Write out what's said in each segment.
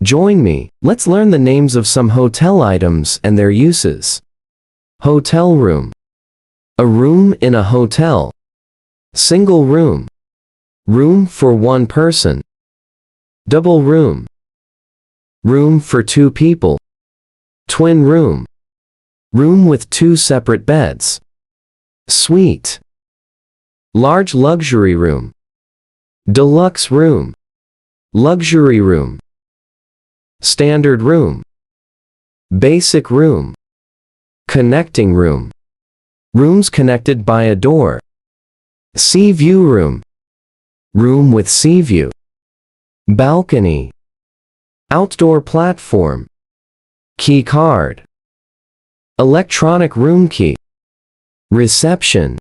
Join me, let's learn the names of some hotel items and their uses. Hotel room. A room in a hotel. Single room. Room for one person. Double room. Room for two people. Twin room. Room with two separate beds. Suite. Large luxury room. Deluxe room. Luxury room. Standard room. Basic room. Connecting room. Rooms connected by a door. Sea view room. Room with sea view. Balcony. Outdoor platform. Key card. Electronic room key. Reception.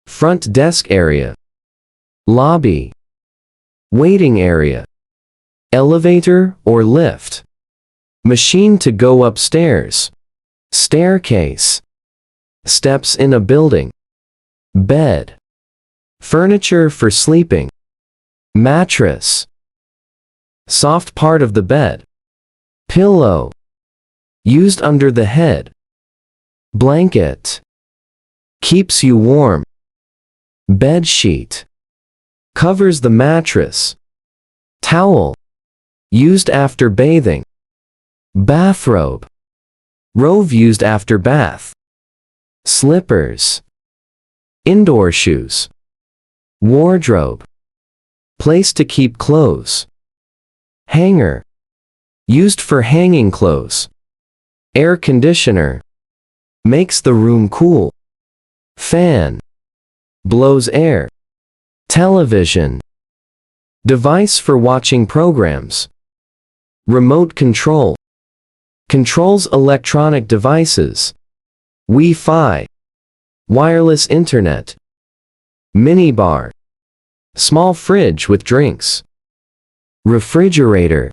Front desk area. Lobby. Waiting area. Elevator or lift. Machine to go upstairs. Staircase. Steps in a building. Bed. Furniture for sleeping. Mattress. Soft part of the bed. Pillow. Used under the head. Blanket. Keeps you warm. Bed sheet. Covers the mattress. Towel. Used after bathing. Bathrobe. Robe used after bath. Slippers. Indoor shoes. Wardrobe. Place to keep clothes. Hanger. Used for hanging clothes. Air conditioner. Makes the room cool. Fan. Blows air. Television. Device for watching programs. Remote control. Controls electronic devices. Wi-Fi. Wireless internet. Minibar. Small fridge with drinks. Refrigerator.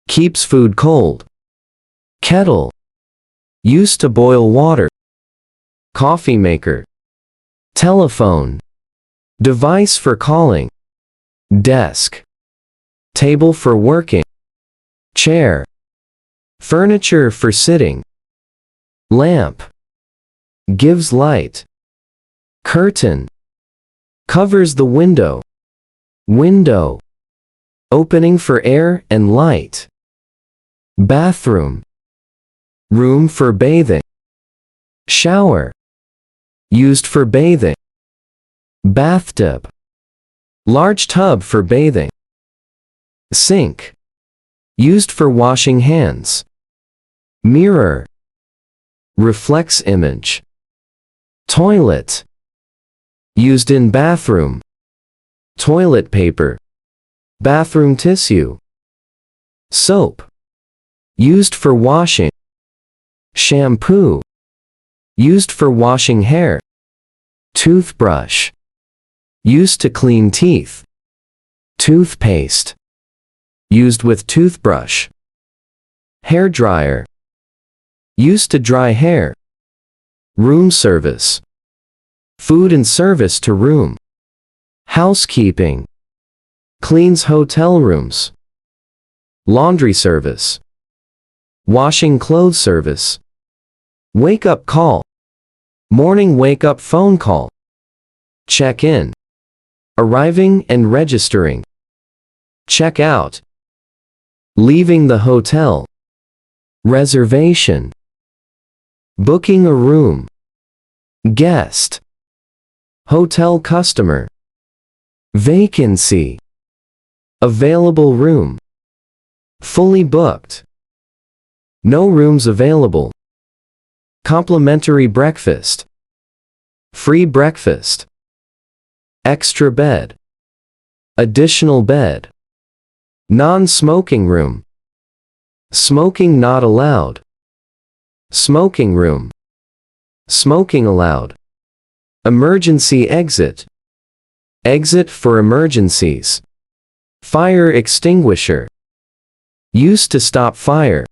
Keeps food cold. Kettle. Used to boil water. Coffee maker. Telephone. Device for calling. Desk. Table for working. Chair. Furniture for sitting. Lamp. Gives light. Curtain. Covers the window. Window. Opening for air and light. Bathroom. Room for bathing. Shower. Used for bathing. Bathtub. Large tub for bathing. Sink. Used for washing hands. Mirror. Reflects image. Toilet. Used in bathroom. Toilet paper. Bathroom tissue. Soap. Used for washing. Shampoo. Used for washing hair. Toothbrush. Used to clean teeth. Toothpaste. Used with toothbrush. Hair dryer. Used to dry hair. Room service. Food and service to room. Housekeeping. Cleans hotel rooms. Laundry service. Washing clothes service. Wake up call. Morning wake up phone call. Check in. Arriving and registering. Check out. Leaving the hotel. Reservation. Booking a room. Guest. Hotel customer. Vacancy. Available room. Fully booked. No rooms available. Complimentary breakfast. Free breakfast. Extra bed. Additional bed. Non-smoking room. Smoking not allowed. Smoking room. Smoking allowed. Emergency exit. Exit for emergencies. Fire extinguisher. Used to stop fire.